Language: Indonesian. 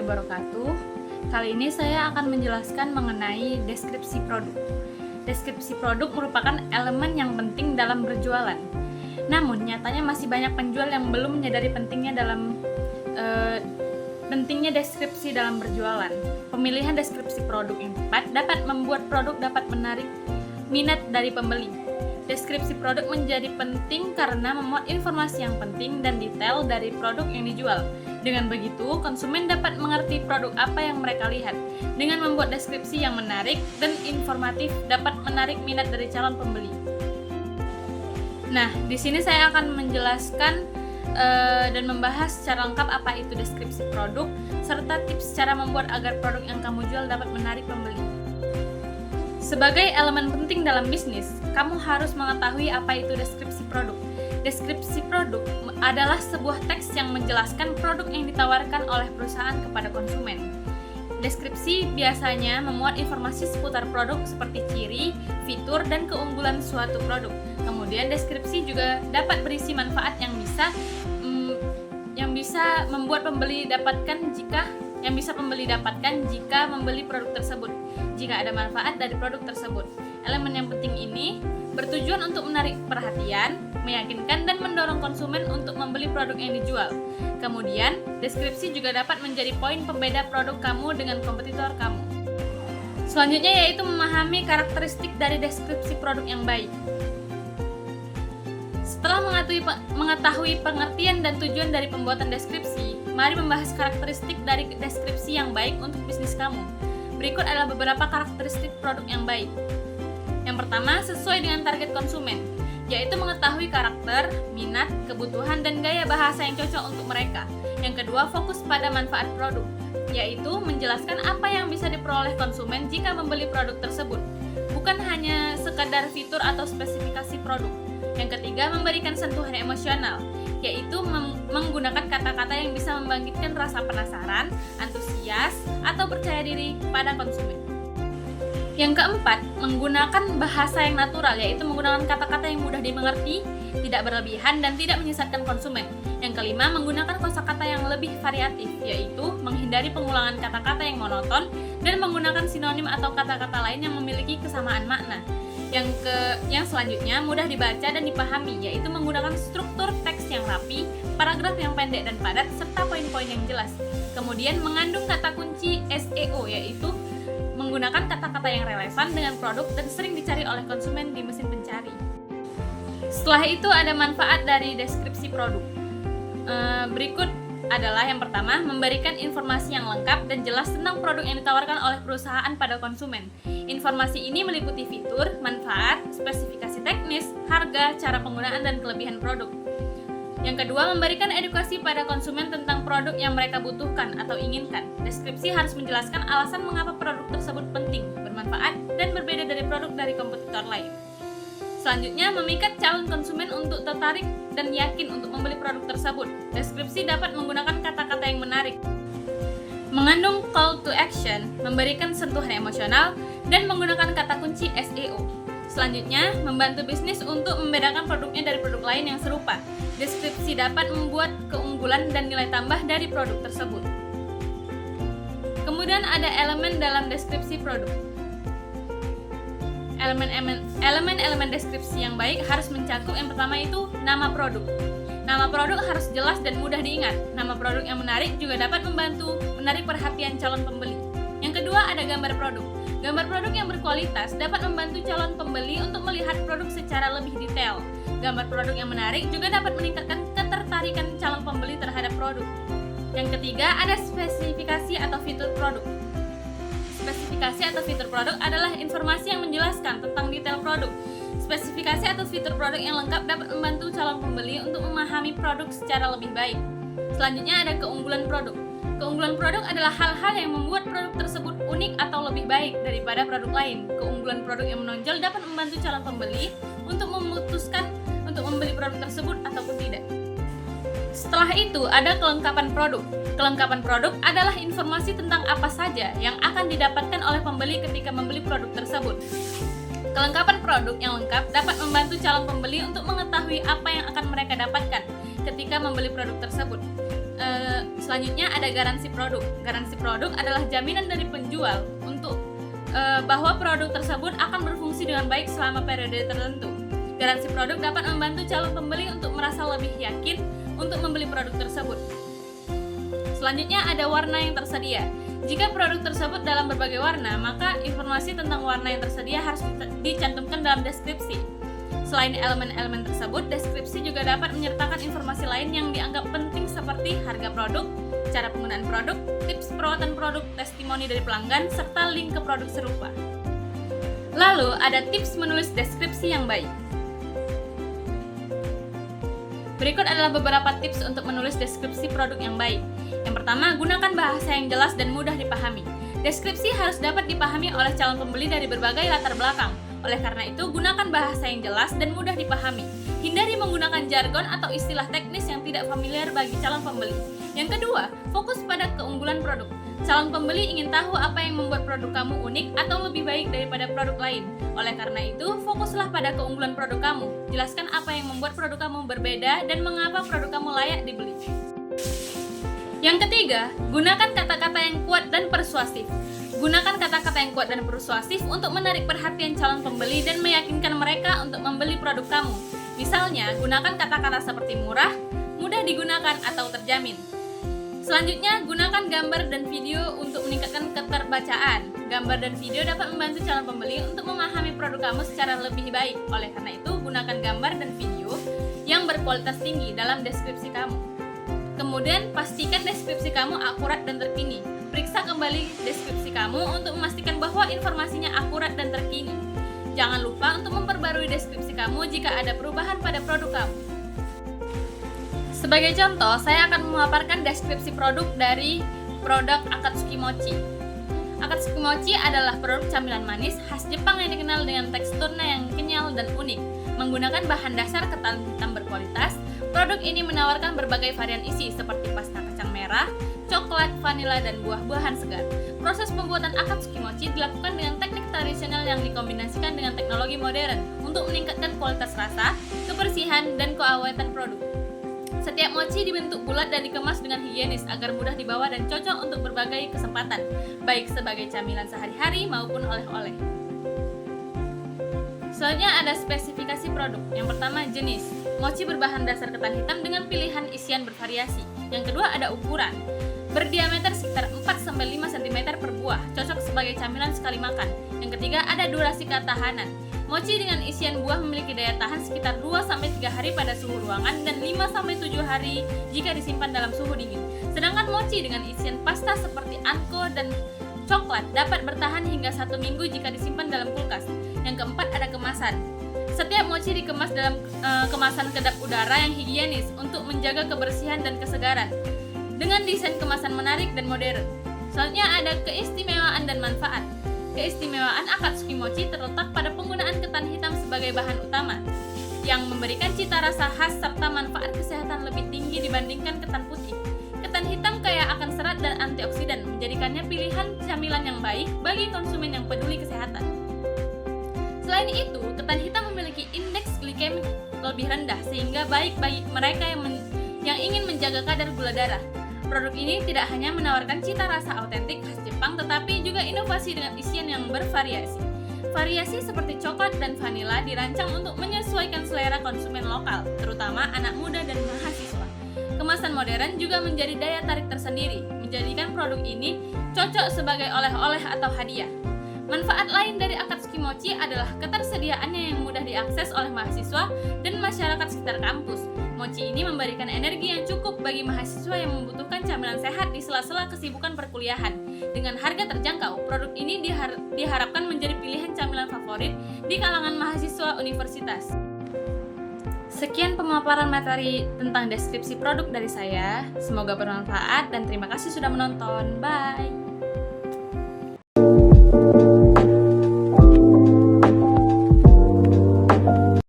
warahmatullahi wabarakatuh. Kali ini saya akan menjelaskan mengenai deskripsi produk. Deskripsi produk merupakan elemen yang penting dalam berjualan. Namun, nyatanya masih banyak penjual yang belum menyadari pentingnya deskripsi dalam berjualan. Pemilihan deskripsi produk yang tepat dapat membuat produk dapat menarik minat dari pembeli. Deskripsi produk menjadi penting karena memuat informasi yang penting dan detail dari produk yang dijual. Dengan begitu, konsumen dapat mengerti produk apa yang mereka lihat. Dengan membuat deskripsi yang menarik dan informatif dapat menarik minat dari calon pembeli. Nah, di sini saya akan menjelaskan dan membahas secara lengkap apa itu deskripsi produk serta tips cara membuat agar produk yang kamu jual dapat menarik pembeli. Sebagai elemen penting dalam bisnis, kamu harus mengetahui apa itu deskripsi produk. Deskripsi produk adalah sebuah teks yang menjelaskan produk yang ditawarkan oleh perusahaan kepada konsumen. Deskripsi biasanya memuat informasi seputar produk seperti ciri, fitur, dan keunggulan suatu produk. Kemudian deskripsi juga dapat berisi manfaat yang bisa membuat pembeli dapatkan jika membeli produk tersebut. Jika ada manfaat dari produk tersebut. Elemen yang penting ini bertujuan untuk menarik perhatian, meyakinkan dan mendorong konsumen untuk membeli produk yang dijual. Kemudian, deskripsi juga dapat menjadi poin pembeda produk kamu dengan kompetitor kamu. Selanjutnya yaitu memahami karakteristik dari deskripsi produk yang baik. Setelah mengetahui pengertian dan tujuan dari pembuatan deskripsi, mari membahas karakteristik dari deskripsi yang baik untuk bisnis kamu. Berikut adalah beberapa karakteristik produk yang baik. Yang pertama, sesuai dengan target konsumen, yaitu mengetahui karakter, minat, kebutuhan, dan gaya bahasa yang cocok untuk mereka. Yang kedua, fokus pada manfaat produk, yaitu menjelaskan apa yang bisa diperoleh konsumen jika membeli produk tersebut, bukan hanya sekadar fitur atau spesifikasi produk. Yang ketiga, memberikan sentuhan emosional, yaitu menggunakan kata-kata yang bisa membangkitkan rasa penasaran, antusias, atau percaya diri pada konsumen. Yang keempat, menggunakan bahasa yang natural, yaitu menggunakan kata-kata yang mudah dimengerti, tidak berlebihan, dan tidak menyesatkan konsumen. Yang kelima, menggunakan kosakata yang lebih variatif, yaitu menghindari pengulangan kata-kata yang monoton dan menggunakan sinonim atau kata-kata lain yang memiliki kesamaan makna. Yang selanjutnya, mudah dibaca dan dipahami, yaitu menggunakan struktur teks yang rapi, paragraf yang pendek dan padat, serta poin-poin yang jelas. Kemudian, mengandung kata kunci SEO, yaitu menggunakan kata-kata yang relevan dengan produk dan sering dicari oleh konsumen di mesin pencari. Setelah itu ada manfaat dari deskripsi produk. Berikut adalah yang pertama, memberikan informasi yang lengkap dan jelas tentang produk yang ditawarkan oleh perusahaan pada konsumen. Informasi ini meliputi fitur, manfaat, spesifikasi teknis, harga, cara penggunaan, dan kelebihan produk. Yang kedua, memberikan edukasi pada konsumen tentang produk yang mereka butuhkan atau inginkan. Deskripsi harus menjelaskan alasan mengapa produk tersebut penting, bermanfaat, dan berbeda dari produk dari kompetitor lain. Selanjutnya, memikat calon konsumen untuk tertarik dan yakin untuk membeli produk tersebut. Deskripsi dapat menggunakan kata-kata yang menarik, mengandung call to action, memberikan sentuhan emosional, dan menggunakan kata kunci SEO. Selanjutnya, membantu bisnis untuk membedakan produknya dari produk lain yang serupa. Deskripsi dapat membuat keunggulan dan nilai tambah dari produk tersebut. Kemudian ada elemen dalam deskripsi produk. Elemen-elemen deskripsi yang baik harus mencakup yang pertama itu nama produk. Nama produk harus jelas dan mudah diingat. Nama produk yang menarik juga dapat membantu menarik perhatian calon pembeli. Yang kedua ada gambar produk. Gambar produk yang berkualitas dapat membantu calon pembeli untuk melihat produk secara lebih detail. Gambar produk yang menarik juga dapat meningkatkan ketertarikan calon pembeli terhadap produk. Yang ketiga ada spesifikasi atau fitur produk. Spesifikasi atau fitur produk adalah informasi yang menjelaskan tentang detail produk. Spesifikasi atau fitur produk yang lengkap dapat membantu calon pembeli untuk memahami produk secara lebih baik. Selanjutnya ada keunggulan produk. Keunggulan produk adalah hal-hal yang membuat produk tersebut unik atau lebih baik daripada produk lain. Keunggulan produk yang menonjol dapat membantu calon pembeli untuk memutuskan untuk membeli produk tersebut ataupun tidak. Setelah itu ada kelengkapan produk. Kelengkapan produk adalah informasi tentang apa saja yang akan didapatkan oleh pembeli ketika membeli produk tersebut. Kelengkapan produk yang lengkap dapat membantu calon pembeli untuk mengetahui apa yang akan mereka dapatkan ketika membeli produk tersebut. Selanjutnya ada garansi produk. Garansi produk adalah jaminan dari penjual untuk bahwa produk tersebut akan berfungsi dengan baik selama periode tertentu. Garansi produk dapat membantu calon pembeli untuk merasa lebih yakin untuk membeli produk tersebut. Selanjutnya ada warna yang tersedia. Jika produk tersebut dalam berbagai warna, maka informasi tentang warna yang tersedia harus dicantumkan dalam deskripsi. Selain elemen-elemen tersebut, deskripsi juga dapat menyertakan informasi lain yang dianggap penting seperti harga produk, cara penggunaan produk, tips perawatan produk, testimoni dari pelanggan, serta link ke produk serupa. Lalu, ada tips menulis deskripsi yang baik. Berikut adalah beberapa tips untuk menulis deskripsi produk yang baik. Yang pertama, gunakan bahasa yang jelas dan mudah dipahami. Deskripsi harus dapat dipahami oleh calon pembeli dari berbagai latar belakang. Oleh karena itu, gunakan bahasa yang jelas dan mudah dipahami. Hindari menggunakan jargon atau istilah teknis yang tidak familiar bagi calon pembeli. Yang kedua, fokus pada keunggulan produk. Calon pembeli ingin tahu apa yang membuat produk kamu unik atau lebih baik daripada produk lain. Oleh karena itu, fokuslah pada keunggulan produk kamu. Jelaskan apa yang membuat produk kamu berbeda dan mengapa produk kamu layak dibeli. Yang ketiga, gunakan kata-kata yang kuat dan persuasif. Gunakan kata-kata yang kuat dan persuasif untuk menarik perhatian calon pembeli dan meyakinkan mereka untuk membeli produk kamu. Misalnya, gunakan kata-kata seperti murah, mudah digunakan, atau terjamin. Selanjutnya, gunakan gambar dan video untuk meningkatkan keterbacaan. Gambar dan video dapat membantu calon pembeli untuk memahami produk kamu secara lebih baik. Oleh karena itu, gunakan gambar dan video yang berkualitas tinggi dalam deskripsi kamu. Kemudian, pastikan deskripsi kamu akurat dan terkini. Periksa kembali deskripsi kamu untuk memastikan bahwa informasinya akurat dan terkini. Jangan lupa untuk memperbarui deskripsi kamu jika ada perubahan pada produk kamu. Sebagai contoh, saya akan memaparkan deskripsi produk dari produk Akatsuki Mochi. Akatsuki Mochi adalah produk camilan manis khas Jepang yang dikenal dengan teksturnya yang kenyal dan unik. Menggunakan bahan dasar ketan hitam berkualitas, produk ini menawarkan berbagai varian isi seperti pasta kacang merah, coklat, vanila, dan buah-buahan segar. Proses pembuatan Akatsuki Mochi dilakukan dengan teknik tradisional yang dikombinasikan dengan teknologi modern untuk meningkatkan kualitas rasa, kebersihan, dan keawetan produk. Setiap mochi dibentuk bulat dan dikemas dengan higienis agar mudah dibawa dan cocok untuk berbagai kesempatan, baik sebagai camilan sehari-hari maupun oleh-oleh. Selanjutnya ada spesifikasi produk. Yang pertama, jenis. Mochi berbahan dasar ketan hitam dengan pilihan isian bervariasi. Yang kedua, ada ukuran. Berdiameter sekitar 4-5 cm per buah, cocok sebagai camilan sekali makan. Yang ketiga, ada durasi ketahanan. Mochi dengan isian buah memiliki daya tahan sekitar 2-3 hari pada suhu ruangan dan 5-7 hari jika disimpan dalam suhu dingin. Sedangkan mochi dengan isian pasta seperti anko dan coklat dapat bertahan hingga 1 minggu jika disimpan dalam kulkas. Yang keempat, ada kemasan. Setiap mochi dikemas dalam kemasan kedap udara yang higienis untuk menjaga kebersihan dan kesegaran, dengan desain kemasan menarik dan modern. Selanjutnya ada keistimewaan dan manfaat. Keistimewaan Akatsuki Mochi terletak pada penggunaan ketan hitam sebagai bahan utama, yang memberikan cita rasa khas serta manfaat kesehatan lebih tinggi dibandingkan ketan putih. Ketan hitam kaya akan serat dan antioksidan, menjadikannya pilihan camilan yang baik bagi konsumen yang peduli kesehatan. Selain itu, ketan hitam memiliki indeks glikemik lebih rendah, sehingga baik bagi mereka yang ingin menjaga kadar gula darah. Produk ini tidak hanya menawarkan cita rasa autentik khas Jepang, tetapi juga inovasi dengan isian yang bervariasi. Variasi seperti coklat dan vanila dirancang untuk menyesuaikan selera konsumen lokal, terutama anak muda dan mahasiswa. Kemasan modern juga menjadi daya tarik tersendiri, menjadikan produk ini cocok sebagai oleh-oleh atau hadiah. Manfaat lain dari Akatsuki Mochi adalah ketersediaannya yang mudah diakses oleh mahasiswa dan masyarakat sekitar kampus. Mochi ini memberikan energi yang cukup bagi mahasiswa yang membutuhkan camilan sehat di sela-sela kesibukan perkuliahan. Dengan harga terjangkau, produk ini diharapkan menjadi pilihan camilan favorit di kalangan mahasiswa universitas. Sekian pemaparan materi tentang deskripsi produk dari saya. Semoga bermanfaat dan terima kasih sudah menonton. Bye!